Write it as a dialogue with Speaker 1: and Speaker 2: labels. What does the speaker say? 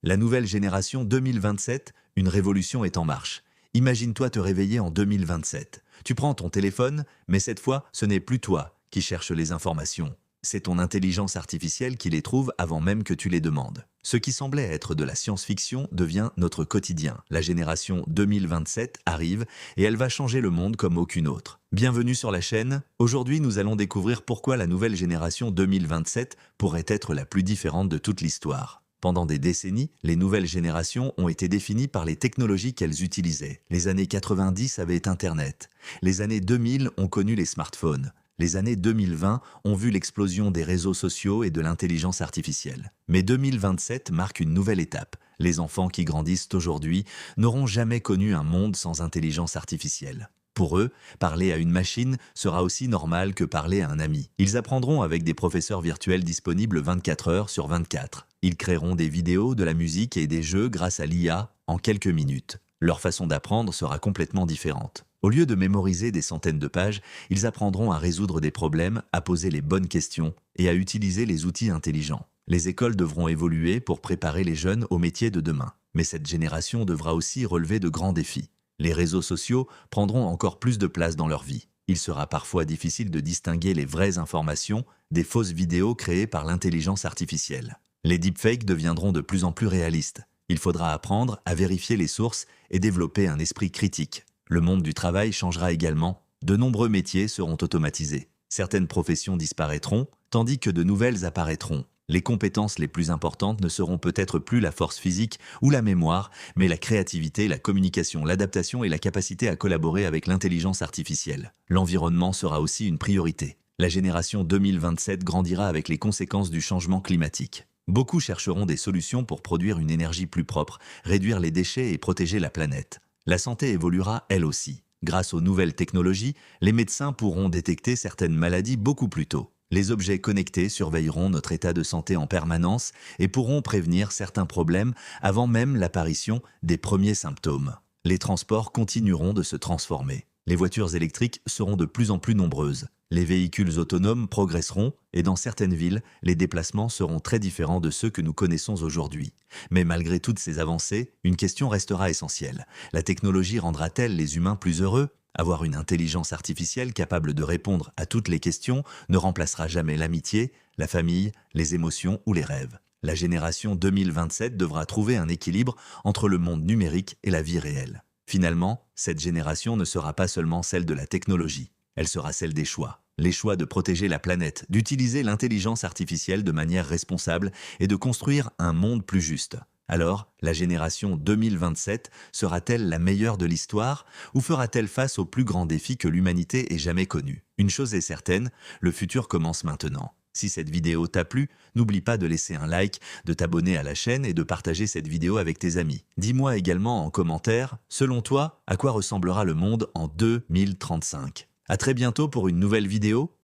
Speaker 1: La nouvelle génération 2027, une révolution est en marche. Imagine-toi te réveiller en 2027. Tu prends ton téléphone, mais cette fois, ce n'est plus toi qui cherches les informations. C'est ton intelligence artificielle qui les trouve avant même que tu les demandes. Ce qui semblait être de la science-fiction devient notre quotidien. La génération 2027 arrive et elle va changer le monde comme aucune autre. Bienvenue sur la chaîne. Aujourd'hui, nous allons découvrir pourquoi la nouvelle génération 2027 pourrait être la plus différente de toute l'histoire. Pendant des décennies, les nouvelles générations ont été définies par les technologies qu'elles utilisaient. Les années 90 avaient Internet. Les années 2000 ont connu les smartphones. Les années 2020 ont vu l'explosion des réseaux sociaux et de l'intelligence artificielle. Mais 2027 marque une nouvelle étape. Les enfants qui grandissent aujourd'hui n'auront jamais connu un monde sans intelligence artificielle. Pour eux, parler à une machine sera aussi normal que parler à un ami. Ils apprendront avec des professeurs virtuels disponibles 24 heures sur 24. Ils créeront des vidéos, de la musique et des jeux grâce à l'IA en quelques minutes. Leur façon d'apprendre sera complètement différente. Au lieu de mémoriser des centaines de pages, ils apprendront à résoudre des problèmes, à poser les bonnes questions et à utiliser les outils intelligents. Les écoles devront évoluer pour préparer les jeunes aux métiers de demain. Mais cette génération devra aussi relever de grands défis. Les réseaux sociaux prendront encore plus de place dans leur vie. Il sera parfois difficile de distinguer les vraies informations des fausses vidéos créées par l'intelligence artificielle. Les deepfakes deviendront de plus en plus réalistes. Il faudra apprendre à vérifier les sources et développer un esprit critique. Le monde du travail changera également. De nombreux métiers seront automatisés. Certaines professions disparaîtront, tandis que de nouvelles apparaîtront. Les compétences les plus importantes ne seront peut-être plus la force physique ou la mémoire, mais la créativité, la communication, l'adaptation et la capacité à collaborer avec l'intelligence artificielle. L'environnement sera aussi une priorité. La génération 2027 grandira avec les conséquences du changement climatique. Beaucoup chercheront des solutions pour produire une énergie plus propre, réduire les déchets et protéger la planète. La santé évoluera elle aussi. Grâce aux nouvelles technologies, les médecins pourront détecter certaines maladies beaucoup plus tôt. Les objets connectés surveilleront notre état de santé en permanence et pourront prévenir certains problèmes avant même l'apparition des premiers symptômes. Les transports continueront de se transformer. Les voitures électriques seront de plus en plus nombreuses. Les véhicules autonomes progresseront et dans certaines villes, les déplacements seront très différents de ceux que nous connaissons aujourd'hui. Mais malgré toutes ces avancées, une question restera essentielle. La technologie rendra-t-elle les humains plus heureux ? Avoir une intelligence artificielle capable de répondre à toutes les questions ne remplacera jamais l'amitié, la famille, les émotions ou les rêves. La génération 2027 devra trouver un équilibre entre le monde numérique et la vie réelle. Finalement, cette génération ne sera pas seulement celle de la technologie, elle sera celle des choix. Les choix de protéger la planète, d'utiliser l'intelligence artificielle de manière responsable et de construire un monde plus juste. Alors, la génération 2027 sera-t-elle la meilleure de l'histoire ou fera-t-elle face aux plus grands défis que l'humanité ait jamais connus? Une chose est certaine, le futur commence maintenant. Si cette vidéo t'a plu, n'oublie pas de laisser un like, de t'abonner à la chaîne et de partager cette vidéo avec tes amis. Dis-moi également en commentaire, selon toi, à quoi ressemblera le monde en 2035? À très bientôt pour une nouvelle vidéo.